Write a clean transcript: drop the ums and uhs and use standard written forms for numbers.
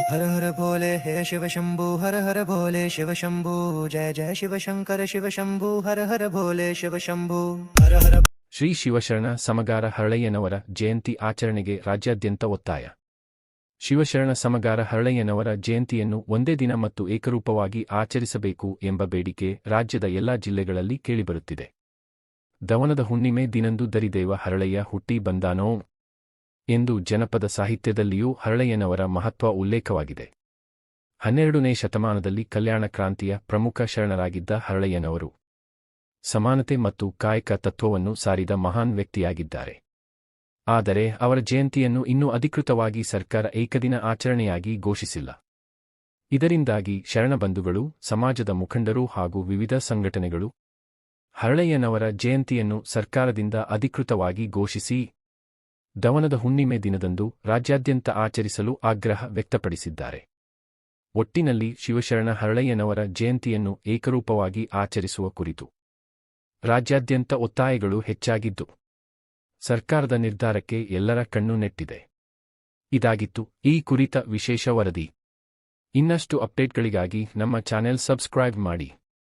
हर हर भोले हे शिव शंभु हर हर भोले शिव शंभु जय जय शिव शंकर शिव शंभु हर हर भोले शिव शंभु हर हर ಶ್ರೀ ಶಿವಶರಣ ಸಮಗಾರ ಹರಳಯ್ಯನವರ ಜಯಂತಿ ಆಚರಣೆಗೆ ರಾಜ್ಯಾದ್ಯಂತ ಒತ್ತಾಯ. ಶಿವಶರಣ ಸಮಗಾರ ಹರಳಯ್ಯನವರ ಜಯಂತಿಯನ್ನು ಒಂದೇ ದಿನ ಮತ್ತು ಏಕರೂಪವಾಗಿ ಆಚರಿಸಬೇಕು ಎಂಬ ಬೇಡಿಕೆ ರಾಜ್ಯದ ಎಲ್ಲಾ ಜಿಲ್ಲೆಗಳಲ್ಲಿ ಕೇಳಿಬರುತ್ತಿದೆ. ದವನದ ಹುಣ್ಣಿಮೆ ದಿನಂದು ದರಿದೇವ ಹರಳಯ್ಯ ಹುಟ್ಟಿ ಬಂದಾನೋ ಎಂದು ಜನಪದ ಸಾಹಿತ್ಯದಲ್ಲಿಯೂ ಹರಳಯ್ಯನವರ ಮಹತ್ವ ಉಲ್ಲೇಖವಾಗಿದೆ. 12ನೇ ಶತಮಾನದಲ್ಲಿ ಕಲ್ಯಾಣ ಕ್ರಾಂತಿಯ ಪ್ರಮುಖ ಶರಣರಾಗಿದ್ದ ಹರಳಯ್ಯನವರು ಸಮಾನತೆ ಮತ್ತು ಕಾಯಕ ತತ್ವವನ್ನು ಸಾರಿದ ಮಹಾನ್ ವ್ಯಕ್ತಿಯಾಗಿದ್ದಾರೆ. ಆದರೆ ಅವರ ಜಯಂತಿಯನ್ನು ಇನ್ನೂ ಅಧಿಕೃತವಾಗಿ ಸರ್ಕಾರ ಏಕದಿನ ಆಚರಣೆಯಾಗಿ ಘೋಷಿಸಿಲ್ಲ. ಇದರಿಂದಾಗಿ ಶರಣಬಂಧುಗಳು, ಸಮಾಜದ ಮುಖಂಡರು ಹಾಗೂ ವಿವಿಧ ಸಂಘಟನೆಗಳು ಹರಳಯ್ಯನವರ ಜಯಂತಿಯನ್ನು ಸರ್ಕಾರದಿಂದ ಅಧಿಕೃತವಾಗಿ ಘೋಷಿಸಿ ದವನದ ಹುಣ್ಣಿಮೆ ದಿನದಂದು ರಾಜ್ಯಾದ್ಯಂತ ಆಚರಿಸಲು ಆಗ್ರಹ ವ್ಯಕ್ತಪಡಿಸಿದ್ದಾರೆ. ಒಟ್ಟಿನಲ್ಲಿ ಶಿವಶರಣ ಹರಳಯ್ಯನವರ ಜಯಂತಿಯನ್ನು ಏಕರೂಪವಾಗಿ ಆಚರಿಸುವ ಕುರಿತು ರಾಜ್ಯಾದ್ಯಂತ ಒತ್ತಾಯಗಳು ಹೆಚ್ಚಾಗಿದ್ದು, ಸರ್ಕಾರದ ನಿರ್ಧಾರಕ್ಕೆ ಎಲ್ಲರ ಕಣ್ಣು ನೆಟ್ಟಿದೆ. ಇದಾಗಿತ್ತು ಈ ಕುರಿತ ವಿಶೇಷ ವರದಿ. ಇನ್ನಷ್ಟು ಅಪ್ಡೇಟ್ಗಳಿಗಾಗಿ ನಮ್ಮ ಚಾನೆಲ್ ಸಬ್ಸ್ಕ್ರೈಬ್ ಮಾಡಿ.